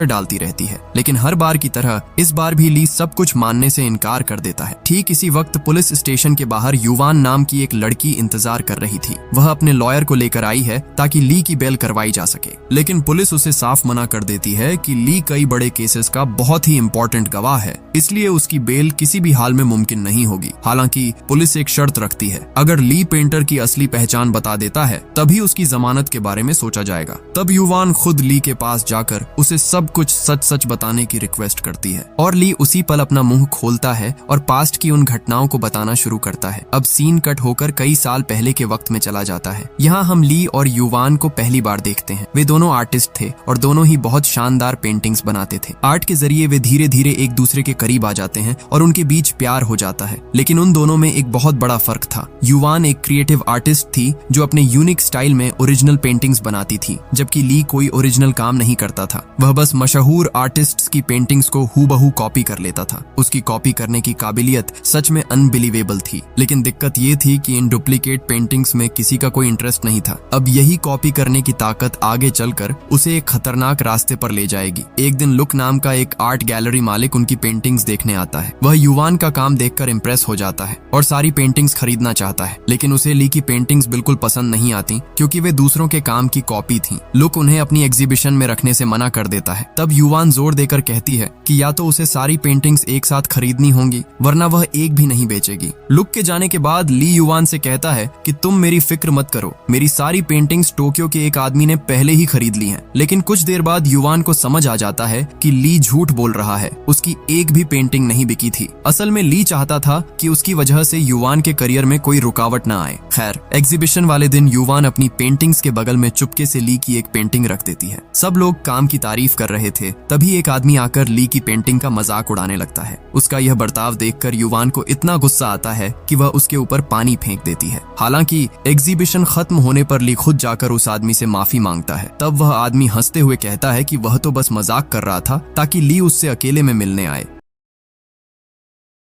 डालती रहती है, लेकिन हर बार की तरह इस बार भी ली सब कुछ मानने से इनकार कर देता है। ठीक इसी वक्त पुलिस स्टेशन के बाहर युवान नाम की एक लड़की इंतजार कर रही थी। वह अपने लॉयर को लेकर आई है ताकि ली की बेल करवाई जा सके, लेकिन पुलिस उसे साफ मना कर देती है कि ली कई बड़े केसेस का बहुत ही इंपॉर्टेंट गवाह है, इसलिए उसकी बेल किसी भी हाल में मुमकिन नहीं होगी। हालांकि पुलिस एक शर्त रखती है, अगर ली पेंटर की असली पहचान बता देता है तभी उसकी जमानत के बारे में सोचा जाएगा। तब युवान खुद ली के पास जाकर उसे सब कुछ सच सच बताने की रिक्वेस्ट करती है और ली उसी पल अपना मुंह खोलता है और पास्ट की उन घटनाओं को बताना शुरू करता है। अब सीन कट होकर कई साल पहले के वक्त में चला जाता है। यहाँ हम ली और युवान को पहली बार देखते हैं। वे दोनों आर्टिस्ट थे और दोनों ही बहुत शानदार पेंटिंग्स बनाते थे। आर्ट के जरिए वे धीरे धीरे एक दूसरे के करीब आ जाते हैं और उनके बीच प्यार हो जाता है। लेकिन उन दोनों में एक बहुत बड़ा फर्क था। युवान एक क्रिएटिव आर्टिस्ट थी जो अपने यूनिक स्टाइल में ओरिजिनल पेंटिंग्स बनाती थी, जबकि ली कोई ओरिजिनल काम नहीं करता था। वह बस मशहूर आर्टिस्ट्स की पेंटिंग्स को हूबहू कॉपी कर लेता था। उसकी कॉपी करने की काबिलियत सच में अनबिलीवेबल थी, लेकिन दिक्कत ये थी कि इन डुप्लीकेट पेंटिंग्स में किसी का कोई इंटरेस्ट नहीं था। अब यही कॉपी करने की ताकत आगे चलकर उसे एक खतरनाक रास्ते पर ले जाएगी। एक दिन लुक नाम का एक आर्ट गैलरी मालिक उनकी पेंटिंग्स देखने आता है। वह युवान का काम देखकर इम्प्रेस हो जाता है और सारी पेंटिंग्स खरीदना चाहता है, लेकिन उसे ली की पेंटिंग्स बिल्कुल पसंद नहीं आती क्योंकि वे दूसरों के काम की कॉपी थी। लुक उन्हें अपनी एग्जीबिशन में रखने से मना कर देता है। तब युवान जोर देकर कहती है कि या तो उसे सारी पेंटिंग्स एक साथ खरीदनी होंगी वरना वह एक भी नहीं बेचेगी। लुक के जाने के बाद ली युवान से कहता है कि तुम मेरी फिक्र मत करो, मेरी सारी पेंटिंग्स टोक्यो के एक आदमी ने पहले ही खरीद ली हैं। लेकिन कुछ देर बाद युवान को समझ आ जाता है कि ली झूठ बोल रहा है। उसकी एक भी पेंटिंग नहीं बिकी थी। असल में ली चाहता था कि उसकी वजह से युवान के करियर में कोई रुकावट न आए। खैर, एग्जीबिशन वाले दिन युवान अपनी पेंटिंग्स के बगल में चुपके से ली की एक पेंटिंग रख देती है। सब लोग काम की तारीफ कर रहे थे, तभी एक आदमी आकर ली की पेंटिंग का मजाक उड़ाने लगता है। उसका यह बर्ताव देखकर युवान को इतना गुस्सा आता है कि वह उसके ऊपर पानी फेंक देती है। हालांकि एग्जीबिशन खत्म होने पर ली खुद जाकर उस आदमी से माफी मांगता है। तब वह आदमी हंसते हुए कहता है कि वह तो बस मजाक कर रहा था ताकि ली उससे अकेले में मिलने आए।